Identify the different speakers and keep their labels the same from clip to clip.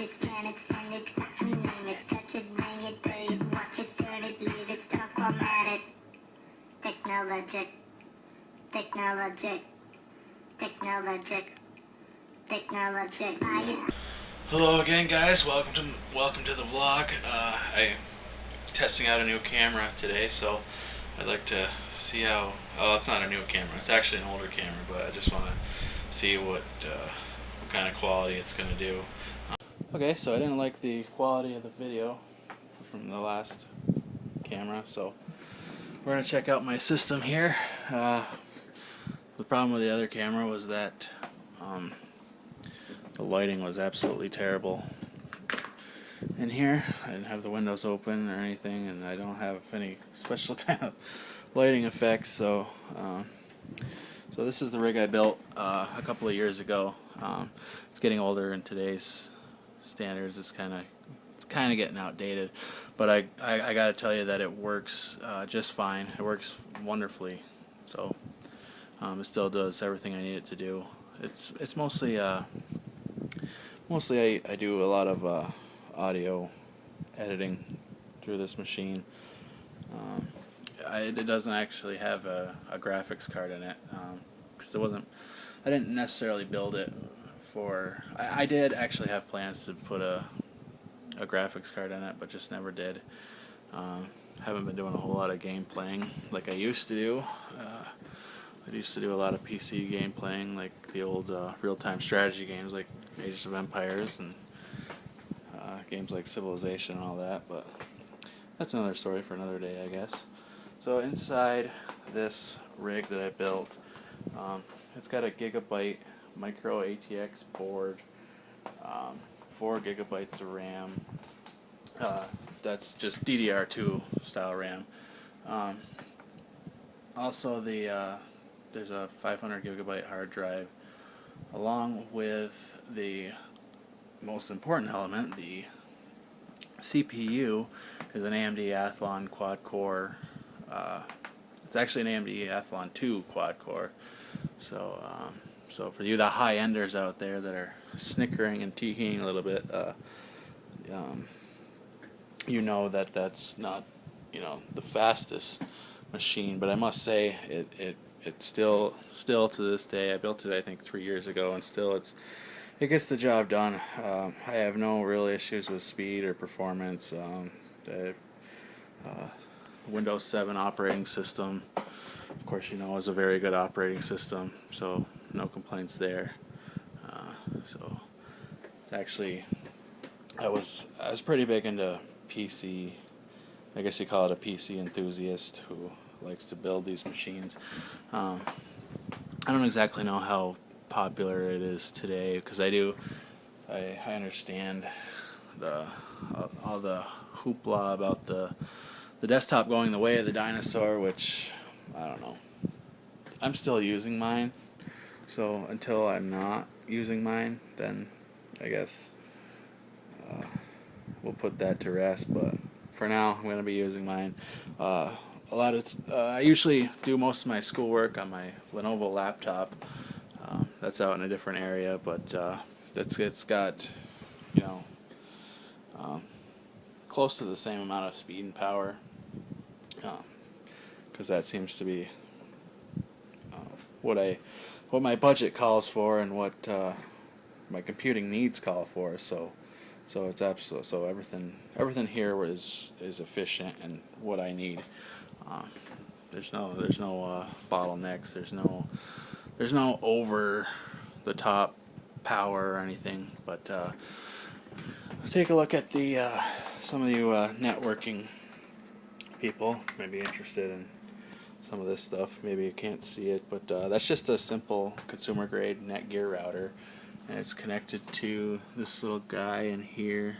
Speaker 1: it, scan it, send it, fax, rename it, touch it, bang it, pay it, watch it, turn it, leave it, stop, format it. Technologic, Technologic, Technologic, Technologic.
Speaker 2: Hello again, guys. Welcome to the vlog. I'm testing out a new camera today, so I'd like to see how. Oh, it's not a new camera. It's actually an older camera, but I just want to see what kind of quality it's going to do. Okay, so I didn't like the quality of the video from the last camera, so we're going to check out my system here. The problem with the other camera was that the lighting was absolutely terrible in here. I didn't have the windows open or anything, and I don't have any special kind of lighting effects. So this is the rig I built a couple of years ago. It's getting older in today's standards. It's kind of getting outdated, but I got to tell you that it works just fine. It works wonderfully. So it still does everything I need it to do. It's mostly I do a lot of audio editing through this machine. It doesn't actually have a graphics card in it, because I didn't necessarily build it for. I did actually have plans to put a graphics card in it, but just never did. Haven't been doing a whole lot of game playing like I used to do. I used to do a lot of PC game playing, like the old real-time strategy games like Age of Empires and games like Civilization and all that, but that's another story for another day, I guess. So inside this rig that I built, it's got a gigabyte micro ATX board, 4 gigabytes of RAM. That's just DDR2 style RAM. Also, there's a 500 gigabyte hard drive, along with the most important element, the CPU, is an AMD Athlon quad core. It's actually an AMD Athlon 2 quad core. So for you, the high enders out there that are snickering and teeing a little bit, you know that's not the fastest machine, but I must say it's still to this day. I built it I think 3 years ago, and still it gets the job done. I have no real issues with speed or performance. The Windows 7 operating system, of course, is a very good operating system, so no complaints there. So it's actually, I was pretty big into PC. I guess you call it a PC enthusiast who likes to build these machines. I don't exactly know how popular it is today, because I understand all the hoopla about the desktop going the way of the dinosaur, which I don't know. I'm still using mine, so until I'm not using mine, then I guess we'll put that to rest. But for now, I'm going to be using mine. I usually do most of my schoolwork on my Lenovo laptop. That's out in a different area, but it's got close to the same amount of speed and power, because that seems to be what my budget calls for and what my computing needs call for. So it's absolute. So everything here is efficient and what I need. There's no bottlenecks. There's no over the top power or anything. But let's take a look at the some of you networking people may be interested in some of this stuff. Maybe you can't see it, but that's just a simple consumer grade Netgear router, and it's connected to this little guy in here,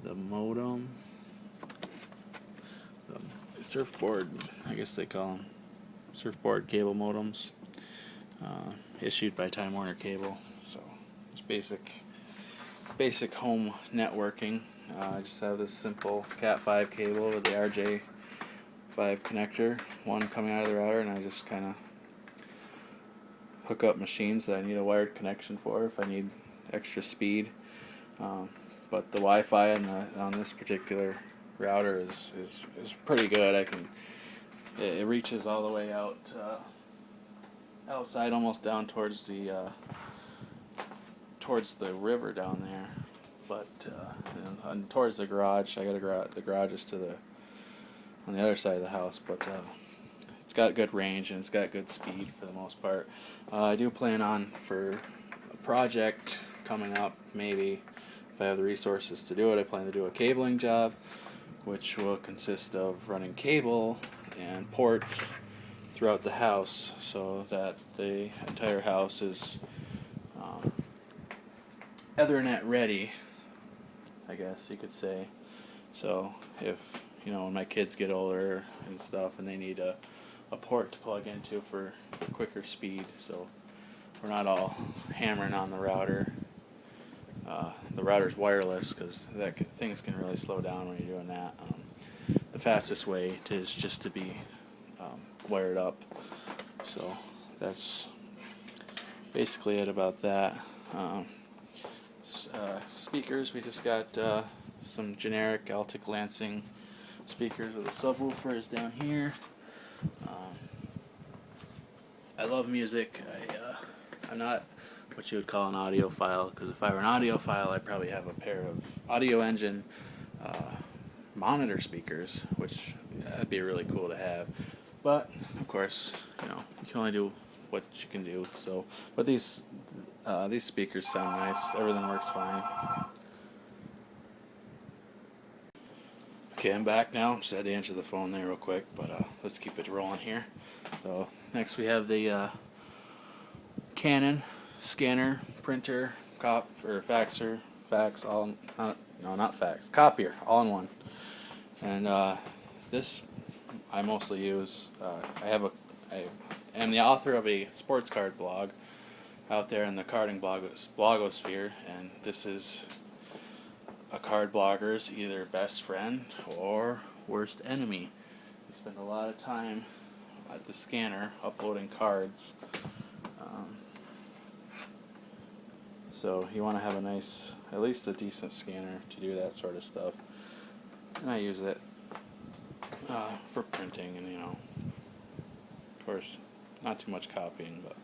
Speaker 2: the modem, the surfboard, I guess they call them surfboard cable modems, issued by Time Warner Cable. So it's basic home networking. I just have this simple Cat5 cable with the RJ5 connector, one coming out of the router, and I just kind of hook up machines that I need a wired connection for if I need extra speed. But the Wi-Fi on this particular router is pretty good. It reaches all the way out outside, almost down towards the river down there. But and towards the garage, I got the garage is on the other side of the house, but it's got good range and it's got good speed for the most part. I do plan on, for a project coming up, maybe if I have the resources to do it, I plan to do a cabling job, which will consist of running cable and ports throughout the house so that the entire house is Ethernet ready, I guess you could say. So if, when my kids get older and stuff and they need a port to plug into for quicker speed, so we're not all hammering on the router. The router's wireless because things can really slow down when you're doing that. The fastest way is just to be wired up. So that's basically it about that. Speakers, we just got some generic Altic Lansing speakers with a subwoofer is down here. I love music. I'm not what you would call an audiophile, because if I were an audiophile, I'd probably have a pair of Audio Engine monitor speakers, which that'd be really cool to have. But of course, you can only do what you can do. So, but these speakers sound nice. Everything works fine. Okay, I'm back now. Just had to answer the phone there real quick, but let's keep it rolling here. So next we have the Canon scanner, printer, faxer, fax, all no, not fax, copier, all in one. And this I mostly use. I am the author of a sports card blog out there in the carding blogosphere, and this is a card blogger's either best friend or worst enemy. You spend a lot of time at the scanner uploading cards. So you want to have at least a decent scanner to do that sort of stuff. And I use it for printing and, of course, not too much copying, but,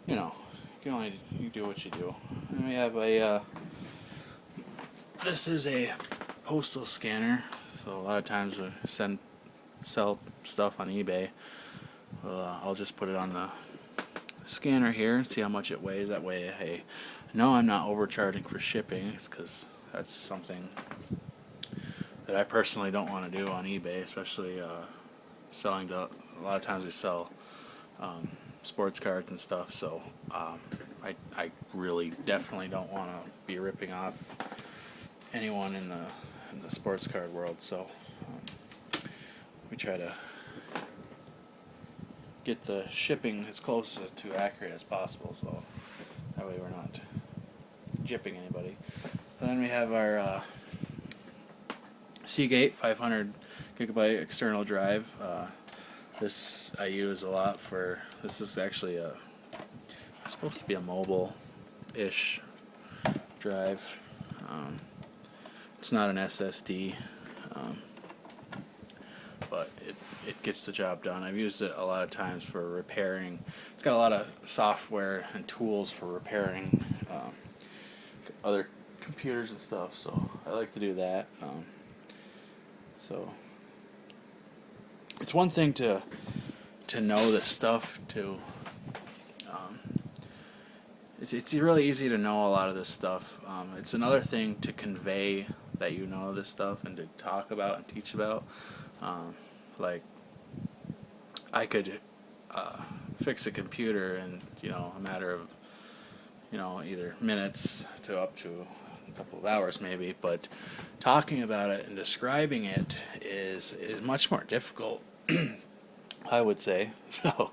Speaker 2: you do what you do. And we have this is a postal scanner, so a lot of times we sell stuff on eBay. I'll just put it on the scanner here and see how much it weighs. That way I know I'm not overcharging for shipping, because that's something that I personally don't want to do on eBay, especially selling to, a lot of times we sell sports cards and stuff, so I really definitely don't want to be ripping off anyone in the sports card world, so we try to get the shipping as close to accurate as possible, so that way we're not gypping anybody. And then we have our Seagate 500 gigabyte external drive. This I use a lot for. This is actually it's supposed to be a mobile-ish drive. It's not an SSD, but it gets the job done. I've used it a lot of times for repairing. It's got a lot of software and tools for repairing other computers and stuff, so I like to do that. So it's one thing to know this stuff. It's really easy to know a lot of this stuff. It's another thing to convey that you know this stuff and to talk about and teach about. Like, I could fix a computer in a matter of either minutes to up to a couple of hours maybe, but talking about it and describing it is much more difficult, I would say. So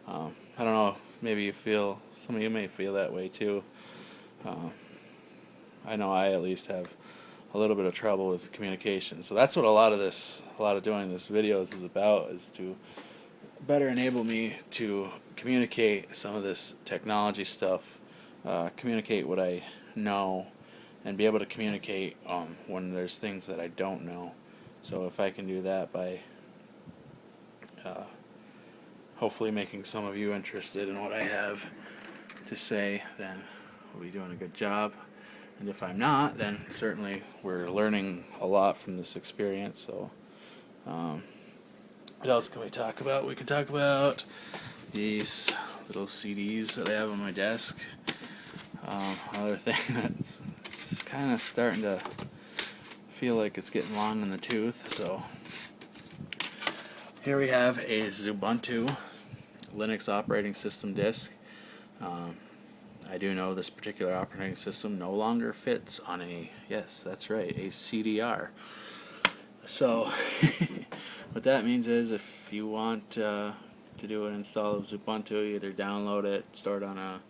Speaker 2: I don't know, maybe some of you may feel that way too. I know I at least have a little bit of trouble with communication, so that's what a lot of doing this videos is about, is to better enable me to communicate some of this technology stuff, communicate what I know, and be able to communicate when there's things that I don't know. So if I can do that by hopefully making some of you interested in what I have to say, then we'll be doing a good job. And if I'm not, then certainly we're learning a lot from this experience. So what else can we talk about? We can talk about these little CDs that I have on my desk. Another thing that's kind of starting to feel like it's getting long in the tooth. So here we have a Ubuntu Linux operating system disk. I do know this particular operating system no longer fits on a, yes, that's right, a CDR. So what that means is if you want to do an install of Ubuntu, either download it, store it on a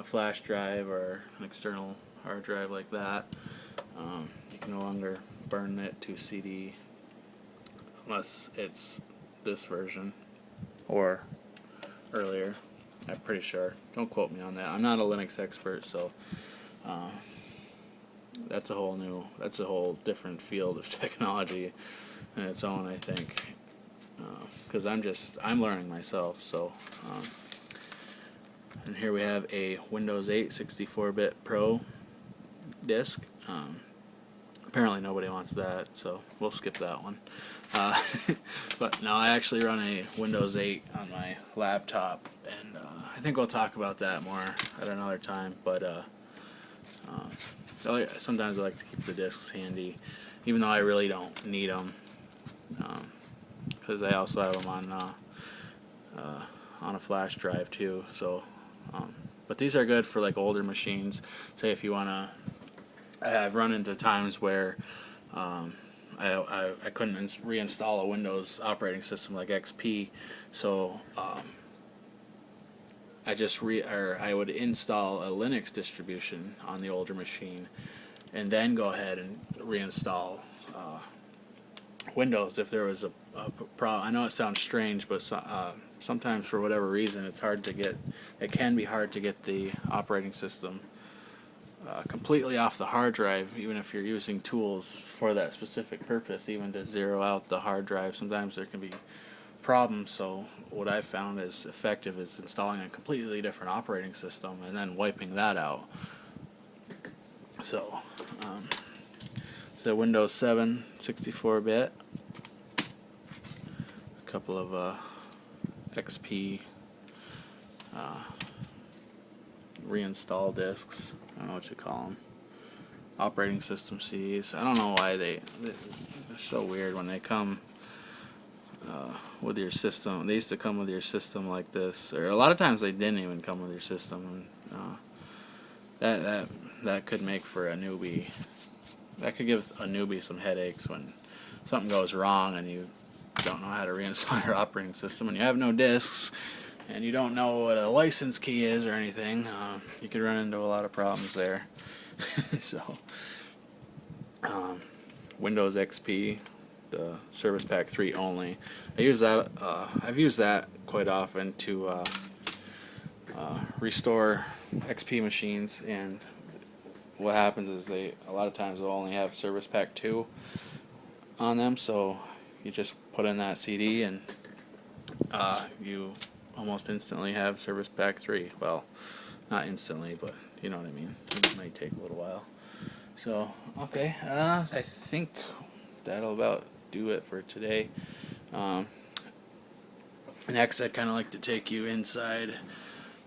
Speaker 2: flash drive or an external hard drive like that, you can no longer burn it to CD unless it's this version or earlier. I'm pretty sure. Don't quote me on that. I'm not a Linux expert, so that's a whole different field of technology in its own, I think. Because I'm learning myself. So, and here we have a Windows 8 64-bit Pro disk. Apparently nobody wants that, so we'll skip that one. But no, I actually run a Windows 8 on my laptop, and I think we'll talk about that more at another time. But sometimes I like to keep the disks handy, even though I really don't need them, because I also have them on a flash drive too. So, but these are good for like older machines. Say if you want to. I've run into times where I couldn't reinstall a Windows operating system like XP, so I would install a Linux distribution on the older machine, and then go ahead and reinstall Windows if there was a problem. I know it sounds strange, but sometimes for whatever reason it can be hard to get the operating system completely off the hard drive, even if you're using tools for that specific purpose, even to zero out the hard drive. Sometimes there can be problems, so what I've found is effective is installing a completely different operating system and then wiping that out. So, Windows 7 64-bit, a couple of XP reinstall disks. I don't know what you call them. Operating system CDs. I don't know why they're so weird when they come with your system. They used to come with your system like this, or a lot of times they didn't even come with your system. That could make for a newbie. That could give a newbie some headaches when something goes wrong and you don't know how to reinstall your operating system and you have no disks and you don't know what a license key is or anything. You could run into a lot of problems there. So, Windows XP, the Service Pack 3 only. I use that. I've used that quite often to restore XP machines, and what happens is a lot of times they'll only have Service Pack 2 on them, so you just put in that CD and you almost instantly have Service Pack 3. Well, not instantly, but you know what I mean. It might take a little while. So, okay, I think that'll about do it for today. Next, I'd kind of like to take you inside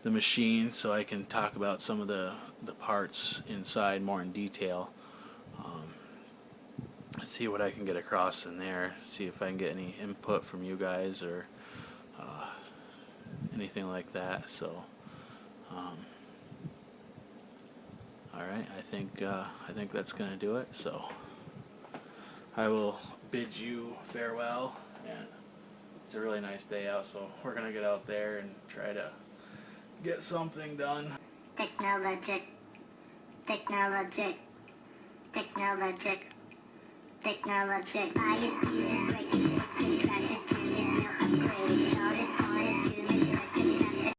Speaker 2: the machine so I can talk about some of the parts inside more in detail. See what I can get across in there, see if I can get any input from you guys or anything like that. So, alright, I think that's going to do it. So, I will bid you farewell, and it's a really nice day out, so we're going to get out there and try to get something done.
Speaker 1: Technologic, technologic, technologic, technologic. I